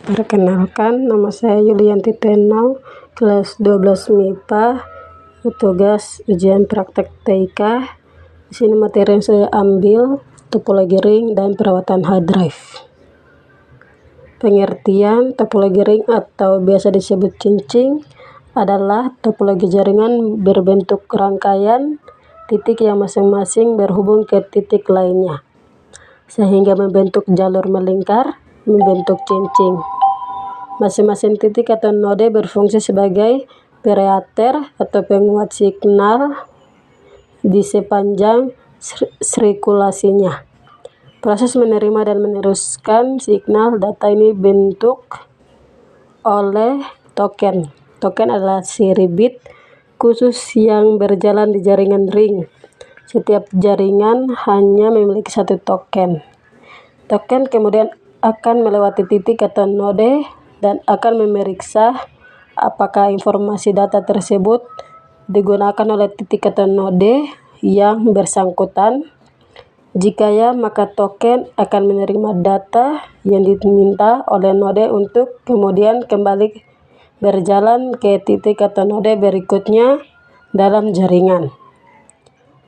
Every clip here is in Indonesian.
Perkenalkan, nama saya Yulianti Tenau, kelas 12 MIPA, tugas ujian praktek TIK. Di sini materi yang saya ambil topologi ring dan perawatan hard drive. Pengertian topologi ring atau biasa disebut cincin adalah topologi jaringan berbentuk rangkaian titik yang masing-masing berhubung ke titik lainnya, sehingga membentuk jalur melingkar, membentuk cincin. Masing-masing titik atau node berfungsi sebagai pereater atau penguat signal di sepanjang sirkulasinya. Proses menerima dan meneruskan signal data ini bentuk oleh token. Token adalah seri bit khusus yang berjalan di jaringan ring. Setiap jaringan hanya memiliki satu token. Token kemudian akan melewati titik atau node dan akan memeriksa apakah informasi data tersebut digunakan oleh titik atau node yang bersangkutan. Jika ya, maka token akan menerima data yang diminta oleh node untuk kemudian kembali berjalan ke titik atau node berikutnya dalam jaringan.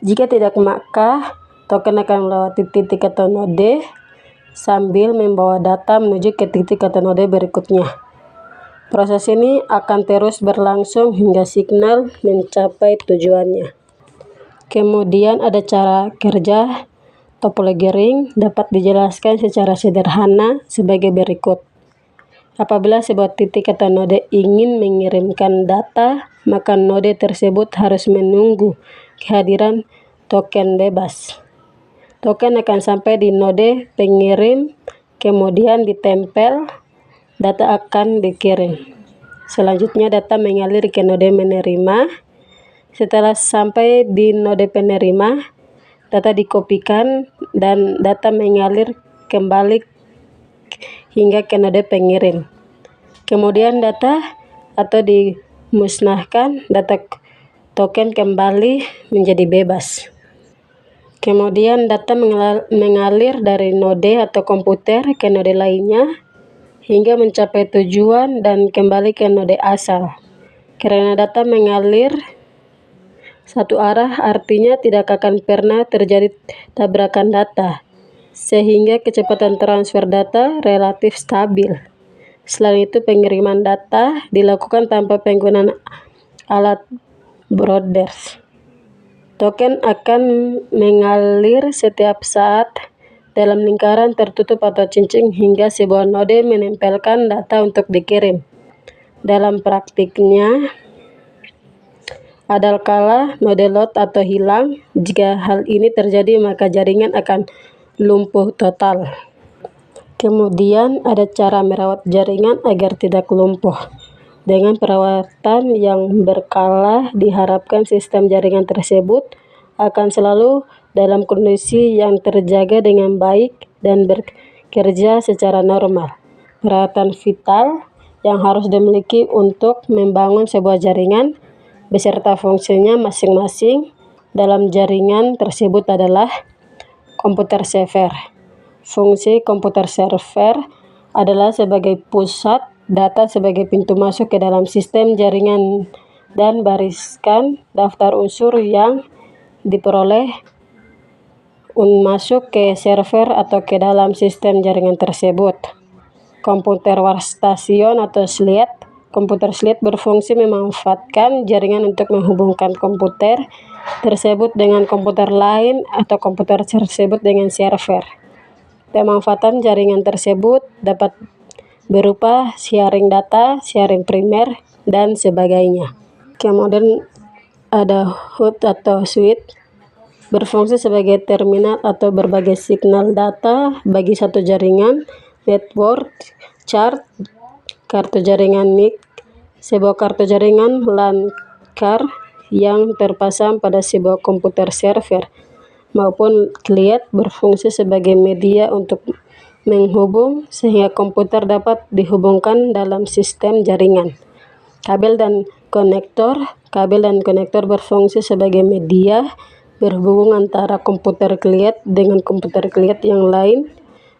Jika tidak, maka token akan melewati titik atau node sambil membawa data menuju ke titik atau node berikutnya. Proses ini akan terus berlangsung hingga signal mencapai tujuannya. Kemudian ada cara kerja topologi ring dapat dijelaskan secara sederhana sebagai berikut. Apabila sebuah titik atau node ingin mengirimkan data, maka node tersebut harus menunggu kehadiran token bebas. Token akan sampai di node pengirim, kemudian ditempel, data akan dikirim. Selanjutnya data mengalir ke node menerima. Setelah sampai di node penerima, data dikopikan dan data mengalir kembali hingga ke node pengirim. Kemudian data atau dimusnahkan, data token kembali menjadi bebas. Kemudian data mengalir dari node atau komputer ke node lainnya hingga mencapai tujuan dan kembali ke node asal. Karena data mengalir satu arah, artinya tidak akan pernah terjadi tabrakan data, sehingga kecepatan transfer data relatif stabil. Selain itu, pengiriman data dilakukan tanpa penggunaan alat Broders. Token akan mengalir setiap saat dalam lingkaran tertutup atau cincin hingga sebuah node menempelkan data untuk dikirim. Dalam praktiknya, ada kala node load atau hilang. Jika hal ini terjadi, maka jaringan akan lumpuh total. Kemudian ada cara merawat jaringan agar tidak lumpuh. Dengan perawatan yang berkala, diharapkan sistem jaringan tersebut akan selalu dalam kondisi yang terjaga dengan baik dan bekerja secara normal. Perawatan vital yang harus dimiliki untuk membangun sebuah jaringan beserta fungsinya masing-masing dalam jaringan tersebut adalah komputer server. Fungsi komputer server adalah sebagai pusat, data sebagai pintu masuk ke dalam sistem jaringan, dan bariskan daftar unsur yang diperoleh masuk ke server atau ke dalam sistem jaringan tersebut. Komputer workstation atau slide. Komputer slide berfungsi memanfaatkan jaringan untuk menghubungkan komputer tersebut dengan komputer lain atau komputer tersebut dengan server. Pemanfaatan jaringan tersebut dapat berupa sharing data, sharing primer, dan sebagainya. Kemudian ada HUD atau switch, berfungsi sebagai terminal atau berbagai signal data bagi satu jaringan, network, chart, kartu jaringan NIC, sebuah kartu jaringan LAN card yang terpasang pada sebuah komputer server, maupun client berfungsi sebagai media untuk menghubung sehingga komputer dapat dihubungkan dalam sistem jaringan. Kabel dan konektor. Kabel dan konektor berfungsi sebagai media berhubung antara komputer client dengan komputer client yang lain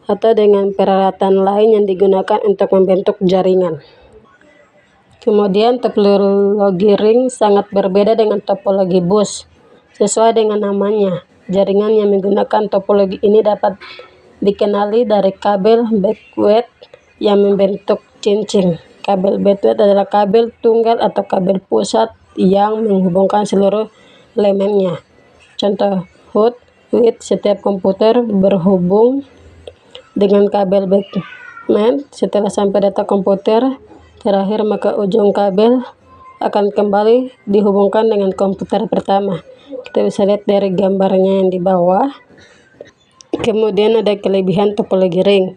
atau dengan peralatan lain yang digunakan untuk membentuk jaringan. Kemudian topologi ring sangat berbeda dengan topologi bus. Sesuai dengan namanya, jaringan yang menggunakan topologi ini dapat dikenali dari kabel backward yang membentuk cincin. Kabel backward adalah kabel tunggal atau kabel pusat yang menghubungkan seluruh elemennya. Contoh hot with setiap komputer berhubung dengan kabel backman. Setelah sampai data komputer terakhir, maka ujung kabel akan kembali dihubungkan dengan komputer pertama. Kita bisa lihat dari gambarnya yang di bawah. Kemudian ada kelebihan topologi ring.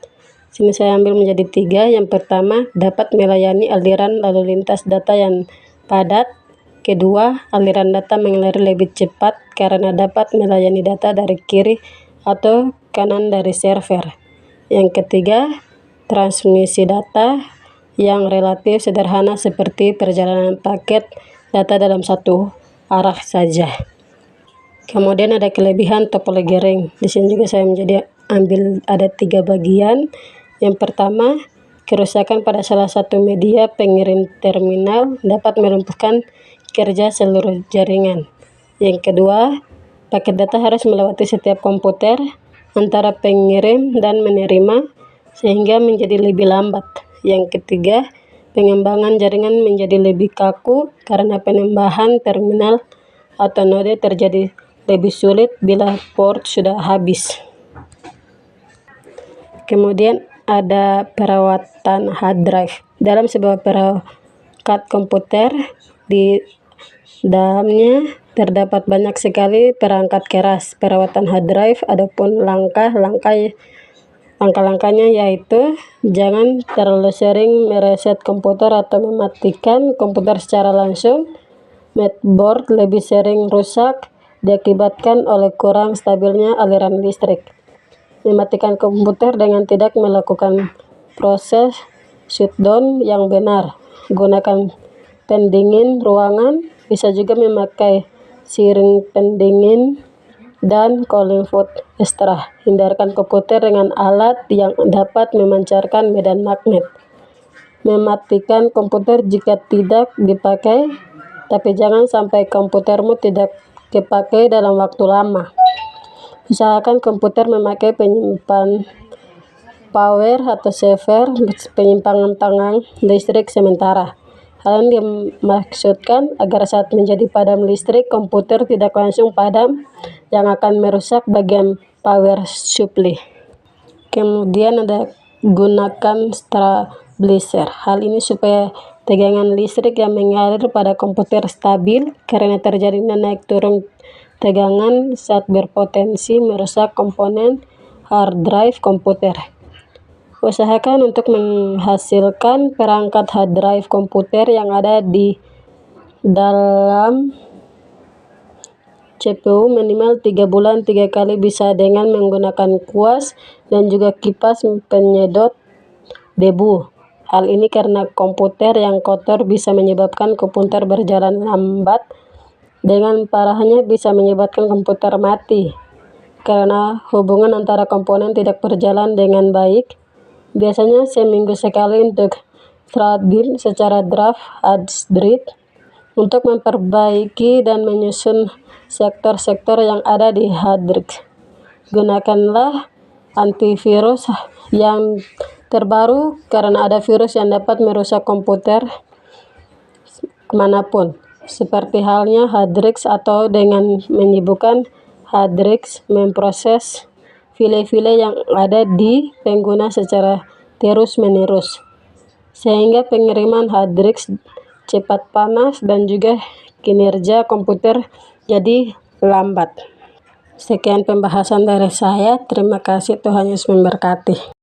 Sini saya ambil menjadi 3. Yang pertama, dapat melayani aliran lalu lintas data yang padat. Kedua, aliran data mengalir lebih cepat karena dapat melayani data dari kiri atau kanan dari server. Yang ketiga, transmisi data yang relatif sederhana seperti perjalanan paket data dalam satu arah saja. Kemudian ada kelebihan topologi ring. Di sini juga saya ambil ada 3 bagian. Yang pertama, kerusakan pada salah satu media pengirim terminal dapat melumpuhkan kerja seluruh jaringan. Yang kedua, paket data harus melewati setiap komputer antara pengirim dan menerima sehingga menjadi lebih lambat. Yang ketiga, pengembangan jaringan menjadi lebih kaku karena penambahan terminal atau node terjadi lebih sulit bila port sudah habis. Kemudian ada perawatan hard drive. Dalam sebuah perangkat komputer, di dalamnya terdapat banyak sekali perangkat keras. Perawatan hard drive adapun langkah-langkahnya yaitu jangan terlalu sering mereset komputer atau mematikan komputer secara langsung. Motherboard lebih sering rusak diakibatkan oleh kurang stabilnya aliran listrik. Mematikan komputer dengan tidak melakukan proses shutdown yang benar. Gunakan pendingin ruangan. Bisa juga memakai siring pendingin dan cooling food ekstra. Hindarkan komputer dengan alat yang dapat memancarkan medan magnet. Mematikan komputer jika tidak dipakai, tapi jangan sampai komputermu tidak dipakai dalam waktu lama. Usahakan komputer memakai penyimpan power atau saver, penyimpangan tangan listrik sementara. Hal yang dimaksudkan agar saat menjadi padam listrik, komputer tidak langsung padam yang akan merusak bagian power supply. Kemudian ada gunakan stabilizer. Hal ini supaya tegangan listrik yang mengalir pada komputer stabil karena terjadinya naik turun tegangan saat berpotensi merusak komponen hard drive komputer. Usahakan untuk menghasilkan perangkat hard drive komputer yang ada di dalam CPU minimal 3 bulan 3 kali bisa dengan menggunakan kuas dan juga kipas penyedot debu. Hal ini karena komputer yang kotor bisa menyebabkan komputer berjalan lambat. Dengan parahnya bisa menyebabkan komputer mati karena hubungan antara komponen tidak berjalan dengan baik. Biasanya seminggu sekali untuk trading secara draft hard drive untuk memperbaiki dan menyusun sektor-sektor yang ada di hard drive. Gunakanlah antivirus yang terbaru karena ada virus yang dapat merusak komputer kemanapun, seperti halnya hard drive atau dengan menyibukkan hard drive memproses file-file yang ada di pengguna secara terus-menerus, sehingga pengiriman hard drive cepat panas dan juga kinerja komputer jadi lambat. Sekian pembahasan dari saya. Terima kasih. Tuhan Yesus memberkati.